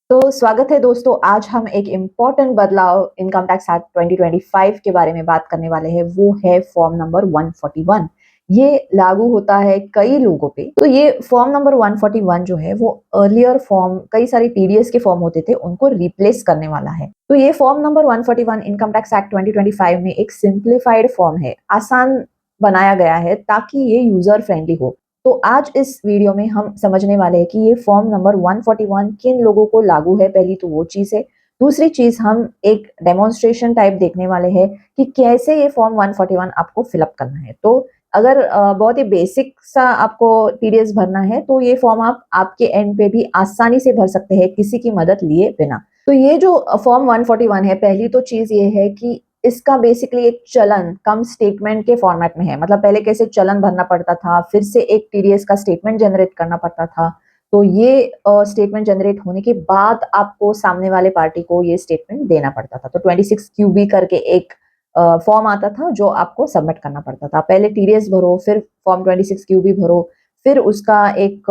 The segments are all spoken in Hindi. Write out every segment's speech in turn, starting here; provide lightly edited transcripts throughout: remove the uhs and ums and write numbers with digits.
तो स्वागत है दोस्तों। आज हम एक इम्पोर्टेंट बदलाव इनकम टैक्स एक्ट 2025 के बारे में बात करने वाले हैं। वो है फॉर्म नंबर 141। ये लागू होता है कई लोगों पे। तो ये फॉर्म नंबर 141 जो है वो अर्लियर फॉर्म, कई सारी टीडीएस के फॉर्म होते थे, उनको रिप्लेस करने वाला है। तो ये form number 141 income tax act 2025 में एक सिंप्लीफाइड फॉर्म है, आसान बनाया गया है ताकि ये यूजर फ्रेंडली हो। तो आज इस वीडियो में हम समझने वाले हैं कि ये फॉर्म नंबर 141 किन लोगों को लागू है। पहली तो वो चीज है। दूसरी चीज, हम एक डेमोन्स्ट्रेशन टाइप देखने वाले हैं कि कैसे ये फॉर्म 141 आपको फिलअप करना है। तो अगर बहुत ही बेसिक सा आपको टीडीएस भरना है तो ये फॉर्म आप आपके एंड पे भी आसानी से भर सकते हैं, किसी की मदद लिए बिना। तो ये जो फॉर्म 141 है, पहली तो चीज ये है कि इसका बेसिकली एक चलन कम स्टेटमेंट के फॉर्मेट में है। मतलब पहले कैसे चलन भरना पड़ता था, फिर से एक टीडीएस का स्टेटमेंट जनरेट करना पड़ता था। तो ये स्टेटमेंट जनरेट होने के बाद आपको सामने वाले पार्टी को ये स्टेटमेंट देना पड़ता था। तो 26 क्यूबी करके एक फॉर्म आता था जो आपको सबमिट करना पड़ता था। पहले टीडीएस भरो, फिर फॉर्म 26 क्यूबी भरो, फिर उसका एक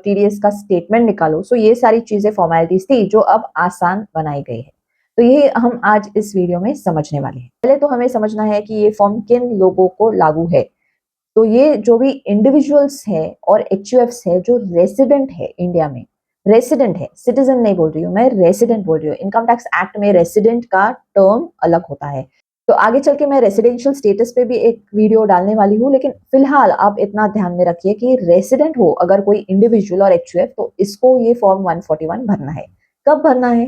टीडीएस का स्टेटमेंट निकालो। सो ये सारी चीजें फॉर्मेलिटीज थी जो अब आसान बनाई गई है। तो ये हम आज इस वीडियो में समझने वाले हैं। पहले तो हमें समझना है कि ये फॉर्म किन लोगों को लागू है। तो ये जो भी इंडिविजुअल्स है और एचयूएफ्स है जो रेसिडेंट है इंडिया में, रेसिडेंट है, सिटीजन नहीं बोल रही हूँ मैं, रेसिडेंट बोल रही हूँ। इनकम टैक्स एक्ट में रेसिडेंट का टर्म अलग होता है। तो आगे चल के मैं रेसिडेंशियल स्टेटस पे भी एक वीडियो डालने वाली हूँ, लेकिन फिलहाल आप इतना ध्यान में रखिए कि रेसिडेंट हो अगर कोई इंडिविजुअल और एचयूएफ, तो इसको ये फॉर्म 141 भरना है। कब भरना है?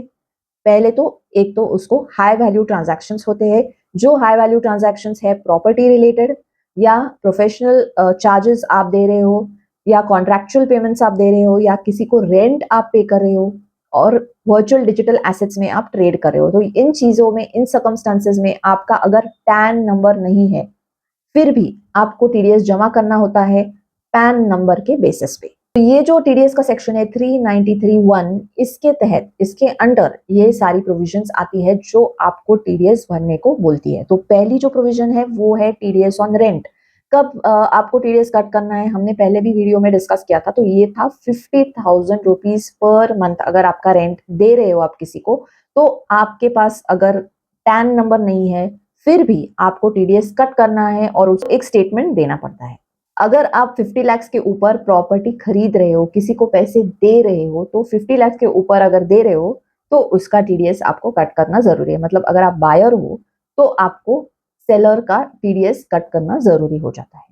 पहले तो एक तो उसको हाई वैल्यू ट्रांजैक्शंस होते हैं। जो हाई वैल्यू ट्रांजैक्शंस है प्रॉपर्टी रिलेटेड, या प्रोफेशनल चार्जेस आप दे रहे हो, या कॉन्ट्रैक्चुअल पेमेंट्स आप दे रहे हो, या किसी को रेंट आप पे कर रहे हो, और वर्चुअल डिजिटल एसेट्स में आप ट्रेड कर रहे हो। तो इन चीजों में, इन सर्कमस्टांसेस में आपका अगर पैन नंबर नहीं है, फिर भी आपको टीडीएस जमा करना होता है पैन नंबर के बेसिस पे। तो ये जो टीडीएस का सेक्शन है 393(1), इसके तहत, इसके अंडर ये सारी प्रोविजंस आती है जो आपको टीडीएस भरने को बोलती है। तो पहली जो प्रोविजन है वो है टीडीएस ऑन रेंट। कब आपको टीडीएस कट करना है, हमने पहले भी वीडियो में डिस्कस किया था। तो ये था 50,000 रुपीज पर मंथ। अगर आपका रेंट दे रहे हो आप किसी को, तो आपके पास अगर पैन नंबर नहीं है, फिर भी आपको टीडीएस कट करना है और उसको एक स्टेटमेंट देना पड़ता है। अगर आप 50 लाख के ऊपर प्रॉपर्टी खरीद रहे हो, किसी को पैसे दे रहे हो, तो 50 लाख के ऊपर अगर दे रहे हो तो उसका टीडीएस आपको कट करना जरूरी है। मतलब अगर आप बायर हो तो आपको सेलर का टीडीएस कट करना जरूरी हो जाता है।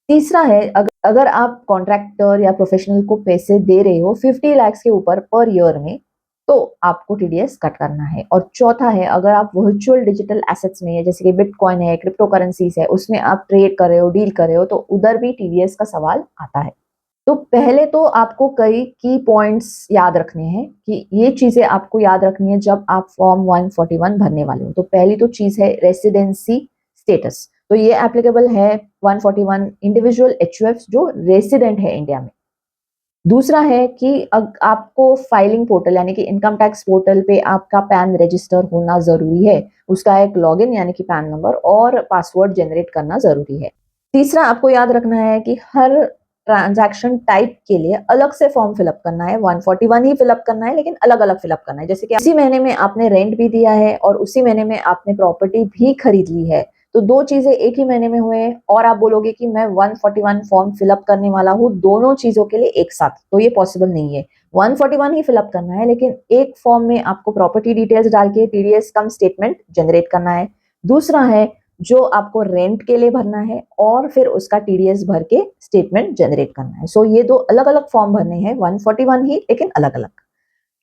तीसरा है, अगर आप कॉन्ट्रैक्टर या प्रोफेशनल को पैसे दे रहे हो 50 लाख के ऊपर पर ईयर में, तो आपको टीडीएस कट करना है। और चौथा है, अगर आप वर्चुअल डिजिटल एसेट्स में है, जैसे कि बिटकॉइन है, क्रिप्टो करेंसीज है, उसमें आप ट्रेड कर रहे हो, डील कर रहे हो, तो उधर भी टीडीएस का सवाल आता है। तो पहले तो आपको कई की पॉइंट्स याद रखने हैं कि ये चीजें आपको याद रखनी है जब आप फॉर्म 141 भरने वाले हो। तो पहली तो चीज है रेसिडेंसी स्टेटस। तो ये एप्लीकेबल है 141 इंडिविजुअल एचयूएफ जो रेसिडेंट है इंडिया में। दूसरा है कि आपको फाइलिंग पोर्टल यानी कि इनकम टैक्स पोर्टल पे आपका पैन रजिस्टर होना जरूरी है। उसका एक लॉगिन यानी कि पैन नंबर और पासवर्ड जनरेट करना जरूरी है। तीसरा आपको याद रखना है कि हर ट्रांजैक्शन टाइप के लिए अलग से फॉर्म फिलअप करना है। 141 ही फिलअप करना है, लेकिन अलग अलग फिलअप करना है। जैसे कि उसी महीने में आपने रेंट भी दिया है और उसी महीने में आपने प्रॉपर्टी भी खरीद ली है, तो दो चीजें एक ही महीने में हुए और आप बोलोगे कि मैं 141 फॉर्म फिलअप करने वाला हूँ दोनों चीजों के लिए एक साथ, तो ये पॉसिबल नहीं है। 141 ही फिलअप करना है, लेकिन एक फॉर्म में आपको प्रॉपर्टी डिटेल्स डाल के टीडीएस कम स्टेटमेंट जनरेट करना है। दूसरा है जो आपको रेंट के लिए भरना है और फिर उसका टीडीएस भर के स्टेटमेंट जनरेट करना है। सो ये दो अलग अलग फॉर्म भरने हैं, 141 ही, लेकिन अलग अलग।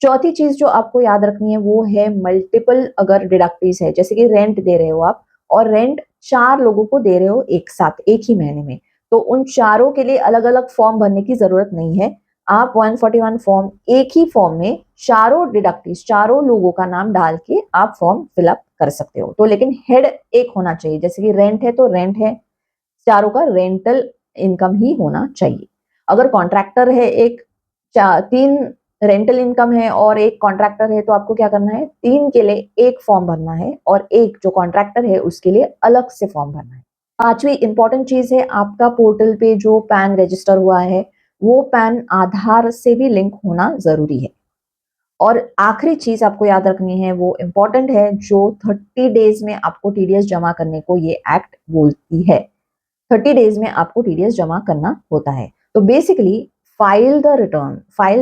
चौथी चीज जो आपको याद रखनी है वो है मल्टीपल अगर डिडक्टिव है, जैसे कि रेंट दे रहे हो आप और रेंट 4 लोगों को दे रहे हो एक साथ एक ही महीने में, तो उन चारों के लिए अलग अलग फॉर्म भरने की जरूरत नहीं है। आप 141 फॉर्म एक ही फॉर्म में चारों डिडक्टिव, चारों लोगों का नाम डाल के आप फॉर्म फिलअप कर सकते हो। तो लेकिन हेड एक होना चाहिए, जैसे कि रेंट है तो रेंट है, चारों का रेंटल इनकम ही होना चाहिए। अगर कॉन्ट्रैक्टर है, एक 3 रेंटल इनकम है और एक कॉन्ट्रैक्टर है, तो आपको क्या करना है, 3 के लिए एक फॉर्म भरना है और एक जो कॉन्ट्रैक्टर है उसके लिए अलग से फॉर्म भरना है। पांचवी इंपॉर्टेंट चीज है, आपका पोर्टल पे जो पैन रजिस्टर हुआ है वो पैन आधार से भी लिंक होना जरूरी है। और आखिरी चीज आपको याद रखनी है, वो इम्पोर्टेंट है, जो 30 डेज में आपको टीडीएस जमा करने को ये एक्ट बोलती है। 30 डेज में आपको टीडीएस जमा करना होता है। तो basically file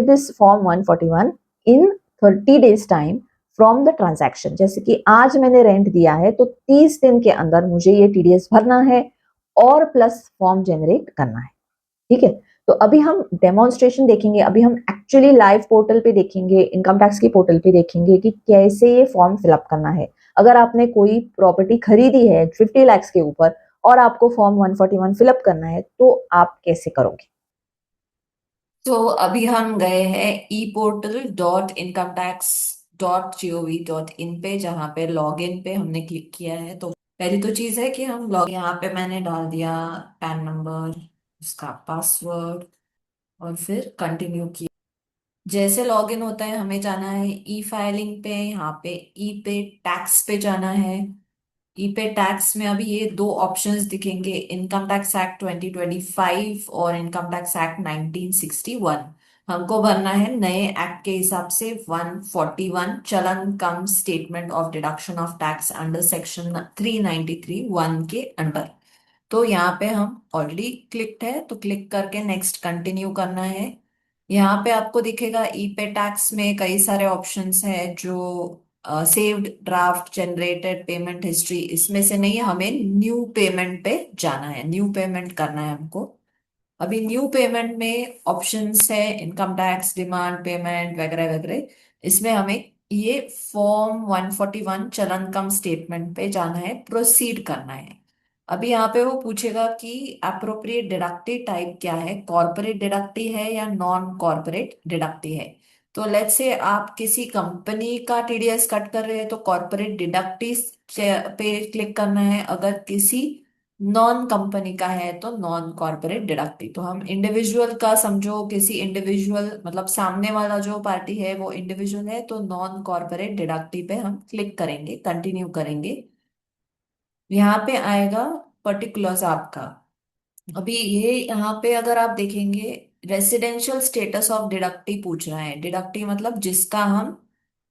this form 141 in 30 days time from the transaction. जैसे कि आज मैंने रेंट दिया है तो 30 दिन के अंदर मुझे ये टीडीएस भरना है और प्लस फॉर्म जनरेट करना है। ठीक है, तो अभी हम डेमोन्स्ट्रेशन देखेंगे, अभी हम एक्चुअली लाइव पोर्टल पे देखेंगे, इनकम टैक्स की पोर्टल पे देखेंगे कि कैसे ये फॉर्म फिलअप करना है। अगर आपने कोई प्रॉपर्टी खरीदी है 50 लाख के ऊपर और आपको फॉर्म 141 फिलअप करना है तो आप कैसे करोगे? तो अभी हम गए हैं eportal.incometax.gov.in पे, जहाँ पे लॉग इन पे हमने क्लिक किया है। तो पहली तो चीज है कि हम लॉग, यहाँ पे मैंने डाल दिया पैन नंबर, उसका पासवर्ड, और फिर कंटिन्यू किया। जैसे लॉगिन होता है हमें जाना है ई फाइलिंग पे, यहाँ पे ई पे टैक्स पे जाना है। ई पे टैक्स में अभी ये दो ऑप्शंस दिखेंगे, इनकम टैक्स एक्ट 2025 और इनकम टैक्स एक्ट 1961। हमको भरना है नए एक्ट के हिसाब से 141, challan cum statement of deduction of tax under section 393(1) के अंडर। तो यहाँ पे हम ऑलरेडी क्लिक्ड है, तो क्लिक करके नेक्स्ट कंटिन्यू करना है। यहाँ पे आपको दिखेगा ई पे टैक्स में कई सारे ऑप्शंस हैं, जो saved draft, generated payment history, इसमें से नहीं, हमें न्यू पेमेंट पे जाना है, न्यू पेमेंट करना है हमको। अभी न्यू पेमेंट में ऑप्शंस है इनकम टैक्स, डिमांड पेमेंट वगैरह वगैरह। इसमें हमें ये फॉर्म 141 चलन कम स्टेटमेंट पे जाना है, प्रोसीड करना है। अभी यहाँ पे वो पूछेगा कि अप्रोप्रिएट डिडक्टिव टाइप क्या है, कॉर्पोरेट डिडक्टिव है या नॉन कॉर्पोरेट डिडक्टिव है। तो लेट्स से आप किसी कंपनी का टीडीएस कट कर रहे हैं तो कॉर्पोरेट डिडक्टिव पे क्लिक करना है। अगर किसी नॉन कंपनी का है तो नॉन कॉर्पोरेट डिडक्टिव। तो हम इंडिविजुअल का, समझो किसी इंडिविजुअल, मतलब सामने वाला जो पार्टी है वो इंडिविजुअल है, तो नॉन कॉर्पोरेट डिडक्टिव पे हम क्लिक करेंगे, कंटिन्यू करेंगे। यहाँ पे आएगा पर्टिकुलर्स आपका। अभी ये यहाँ पे अगर आप देखेंगे, रेसिडेंशियल स्टेटस ऑफ डिडक्टिव पूछ रहा है। डिडक्टिव मतलब जिसका हम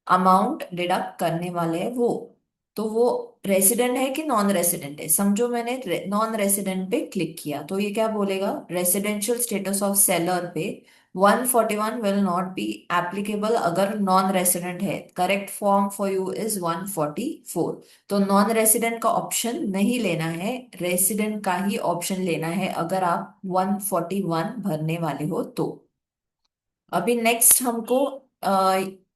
अमाउंट डिडक्ट करने वाले हैं वो। तो वो रेसिडेंट है कि नॉन रेसिडेंट है। समझो मैंने नॉन रेसिडेंट पे क्लिक किया तो ये क्या बोलेगा, रेसिडेंशियल स्टेटस ऑफ सेलर पे 141 विल नॉट बी एप्लीकेबल अगर नॉन रेसिडेंट है। Correct form for you is 144। तो नॉन रेसिडेंट का ऑप्शन नहीं लेना है, रेसिडेंट का ही ऑप्शन लेना है अगर आप 141 भरने वाले हो तो। अभी नेक्स्ट हमको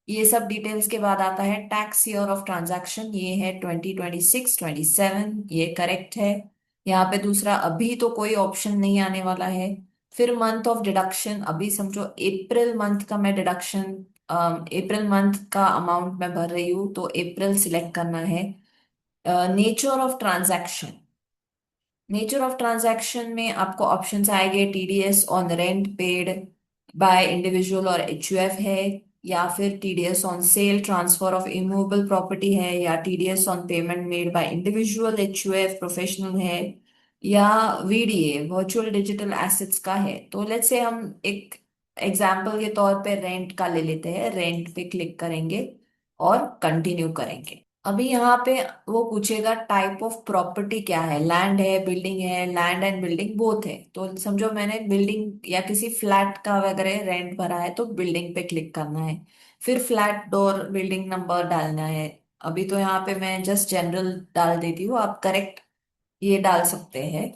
ये सब डिटेल्स के बाद आता है टैक्स ईयर ऑफ ट्रांजैक्शन। ये है 2026 27, ये करेक्ट है। यहाँ पे दूसरा, अभी तो कोई ऑप्शन नहीं आने वाला है। फिर मंथ ऑफ डिडक्शन, अभी समझो अप्रैल मंथ का मैं डिडक्शन, अप्रैल मंथ का अमाउंट मैं भर रही हूँ तो अप्रैल सिलेक्ट करना है। Nature of transaction, nature of transaction में आपको ऑप्शंस आएंगे, TDS on rent paid by individual और एचयूएफ है, या फिर TDS on sale transfer of immovable property है, या TDS on payment made by individual HUF professional है, या वीडीए वर्चुअल डिजिटल एसेट्स का है। तो लेट्स से हम एक एग्जाम्पल के तौर पे रेंट का ले लेते हैं, रेंट पे क्लिक करेंगे और कंटिन्यू करेंगे। अभी यहाँ पे वो पूछेगा टाइप ऑफ प्रॉपर्टी क्या है, लैंड है, बिल्डिंग है, लैंड एंड बिल्डिंग बोथ है। तो समझो मैंने बिल्डिंग या किसी फ्लैट का वगैरह रेंट भरा है तो बिल्डिंग पे क्लिक करना है। फिर फ्लैट डोर बिल्डिंग नंबर डालना है। अभी तो यहाँ पे मैं जस्ट जनरल डाल देती हूँ, आप करेक्ट ये डाल सकते हैं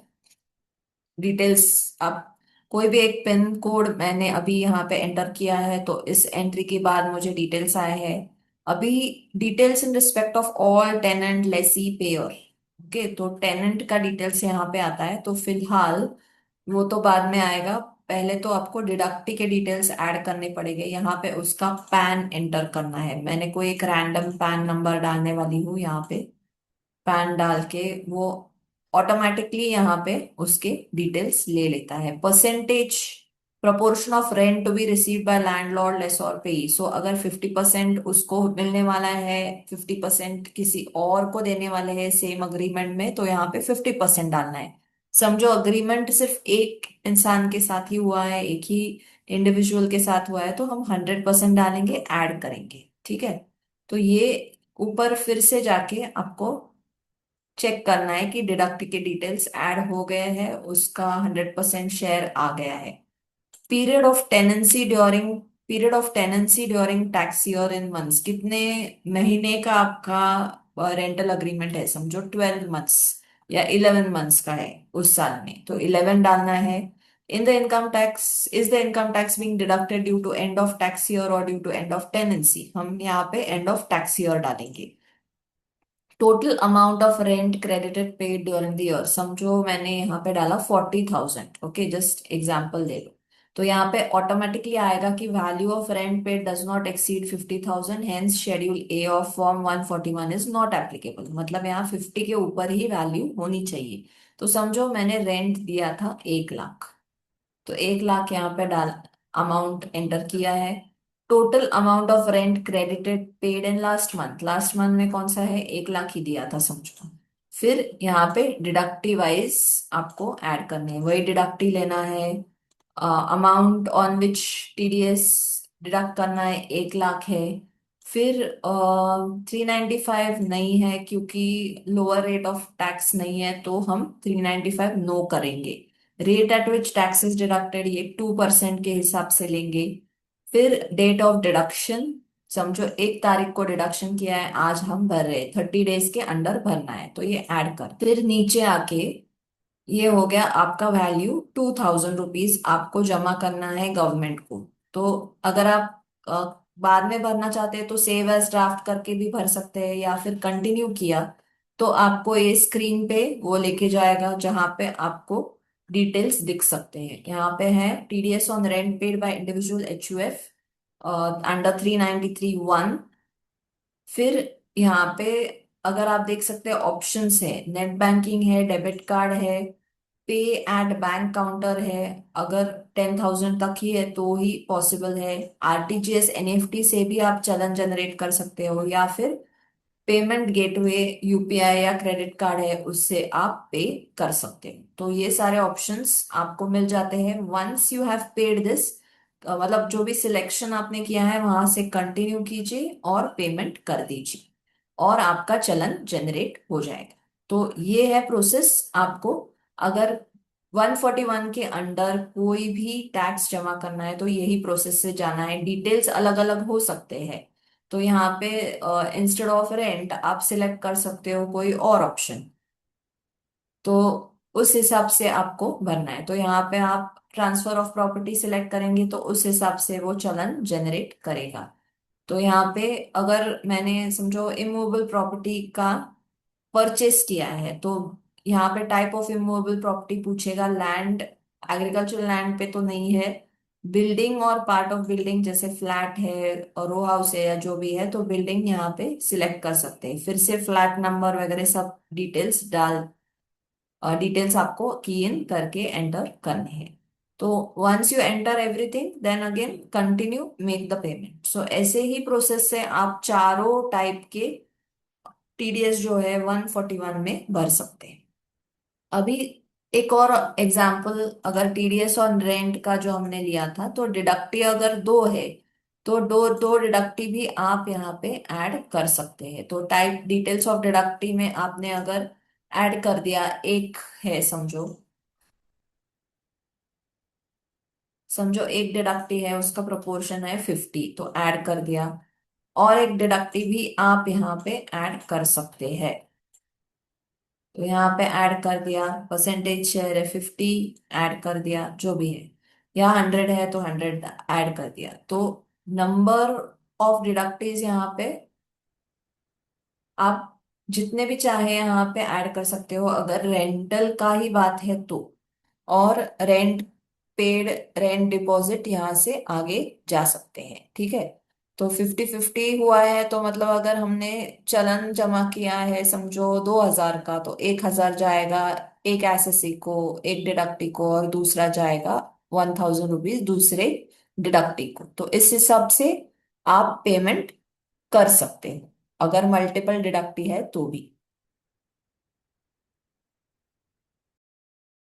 डिटेल्स। आप कोई भी एक पिन कोड मैंने अभी यहाँ पे एंटर किया है तो इस एंट्री के बाद मुझे डिटेल्स आए हैं। अभी details in respect of all tenant lessee payer. Okay, तो टेनेंट का डिटेल्स यहाँ पे आता है, तो फिलहाल वो तो बाद में आएगा। पहले तो आपको डिडक्टी के डिटेल्स ऐड करने पड़ेंगे। यहाँ पे उसका पैन एंटर करना है। मैंने कोई एक रैंडम पैन नंबर डालने वाली हूँ यहाँ पे। पैन डाल के वो ऑटोमेटिकली यहाँ पे उसके डिटेल्स ले लेता है। Percentage, proportion of rent to be received by landlord lessor payee. सो अगर 50% उसको मिलने वाला है, 50% किसी और को देने वाले हैं सेम अग्रीमेंट में, तो यहाँ पे 50% डालना है। समझो अग्रीमेंट सिर्फ एक इंसान के साथ ही हुआ है, एक ही इंडिविजुअल के साथ हुआ है तो हम 100% डालेंगे, ऐड करेंगे, ठीक है। तो ये ऊपर फिर से जाके आपको चेक करना है कि डिडक्ट के डिटेल्स ऐड हो गए हैं, उसका 100% शेयर आ गया है। Period of tenancy during period of tenancy during tax year in months, कितने महीने का आपका रेंटल अग्रीमेंट है, समझो 12 मंथ्स या 11 मंथ्स का है उस साल में, तो 11 डालना है। In the income tax is the income tax being deducted due to end of tax year और due to end of tenancy, हम यहाँ पे एंड ऑफ टैक्स ईयर डालेंगे। Total amount of rent credited paid during the year, समझो मैंने यहाँ पे डाला 40,000, ओके, जस्ट एग्जाम्पल दे लो। तो यहाँ पे ऑटोमेटिकली आएगा कि value of rent paid does not exceed 50,000, hence schedule A of form 141 is not applicable, मतलब यहाँ 50 के ऊपर ही वैल्यू होनी चाहिए। तो समझो मैंने रेंट दिया था 1 लाख, तो 1 लाख यहाँ पे डाल अमाउंट एंटर किया है। Total amount of rent credited paid in last month में कौन सा है, 1 लाख ही दिया था समझो। फिर यहाँ पे डिडक्टिव वाइज आपको ऐड करने हैं, वही डिडक्टिव लेना है। Amount on which TDS deduct करना है, 1 लाख है। फिर 395 नहीं है क्योंकि लोअर रेट ऑफ टैक्स नहीं है, तो हम 395 नो करेंगे। Rate at which tax is deducted, ये 2% के हिसाब से लेंगे। फिर डेट ऑफ डिडक्शन, समझो 1 तारीख को डिडक्शन किया है, आज हम भर रहे हैं, 30 डेज के अंडर भरना है, तो ये ऐड कर। फिर नीचे आके ये हो गया आपका वैल्यू, 2,000 रुपीज आपको जमा करना है गवर्नमेंट को। तो अगर आप बाद में भरना चाहते हैं तो सेव एज ड्राफ्ट करके भी भर सकते हैं, या फिर कंटिन्यू किया तो आपको ये स्क्रीन पे वो लेके जाएगा जहां पे आपको डिटेल्स दिख सकते हैं। यहाँ पे है TDS on rent paid by individual HUF under 393(1). फिर यहाँ पे अगर आप देख सकते हैं ऑप्शंस है, नेट बैंकिंग है, डेबिट कार्ड है, पे एट बैंक काउंटर है, अगर 10,000 तक ही है तो ही पॉसिबल है। आरटीजीएस एनईएफटी से भी आप चालान जनरेट कर सकते हो, या फिर पेमेंट गेटवे यूपीआई या क्रेडिट कार्ड है उससे आप पे कर सकते हो। तो ये सारे ऑप्शंस आपको मिल जाते हैं once you have paid this, मतलब जो भी सिलेक्शन आपने किया है वहां से कंटिन्यू कीजिए और पेमेंट कर दीजिए और आपका चलन जनरेट हो जाएगा। तो ये है प्रोसेस आपको। अगर 141 के अंडर कोई भी टैक्स जमा करना है तो यही प्रोसेस से जाना है। डिटेल्स अलग अलग हो सकते हैं, तो यहाँ पे इंस्टेड ऑफ रेंट आप सिलेक्ट कर सकते हो कोई और ऑप्शन, तो उस हिसाब से आपको भरना है। तो यहाँ पे आप ट्रांसफर ऑफ प्रॉपर्टी सिलेक्ट करेंगे तो उस हिसाब से वो चलन जनरेट करेगा। तो यहाँ पे अगर मैंने समझो इमूवेबल प्रॉपर्टी का परचेस किया है तो यहाँ पे टाइप ऑफ इमूवेबल प्रॉपर्टी पूछेगा, लैंड एग्रीकल्चरल लैंड पे तो नहीं है, बिल्डिंग और पार्ट ऑफ बिल्डिंग जैसे फ्लैट है और रो हाउस है या जो भी है, तो बिल्डिंग यहाँ पे सिलेक्ट कर सकते हैं। फिर से फ्लैट नंबर वगैरह सब डिटेल्स आपको की इन करके एंटर करने हैं। तो once you enter everything then again continue make the payment. So ऐसे ही प्रोसेस से आप चारों टाइप के टीडीएस जो है 141 में भर सकते हैं। अभी एक और एग्जाम्पल, अगर टीडीएस ऑन रेंट का जो हमने लिया था तो डिडक्टिव अगर दो है तो दो दो डिडक्टिव भी आप यहाँ पे ऐड कर सकते हैं। तो टाइप डिटेल्स ऑफ डिडक्टिव में आपने अगर ऐड कर दिया, एक है समझो, एक डिडक्टिव है उसका प्रोपोर्शन है 50 तो ऐड कर दिया, और एक डिडक्टिव भी आप यहाँ पे ऐड कर सकते हैं। तो यहाँ पे ऐड कर दिया, परसेंटेज शेयर है 50, ऐड कर दिया जो भी है, या 100 है तो 100 ऐड कर दिया। तो नंबर ऑफ डिडक्टिव्स यहाँ पे आप जितने भी चाहे यहाँ पे ऐड कर सकते हो अगर रेंटल का ही बात है तो। और रेंट पेड, रेंट डिपॉजिट यहाँ से आगे जा सकते हैं, ठीक है। तो 50-50 हुआ है तो मतलब अगर हमने चलन जमा किया है समझो 2,000 का तो 1,000 जाएगा एक एसएससी को, एक डिडक्टी को, और दूसरा जाएगा 1,000 रुपीज दूसरे डिडक्टी को। तो इस हिसाब से आप पेमेंट कर सकते हैं अगर मल्टीपल डिडक्टी है तो भी।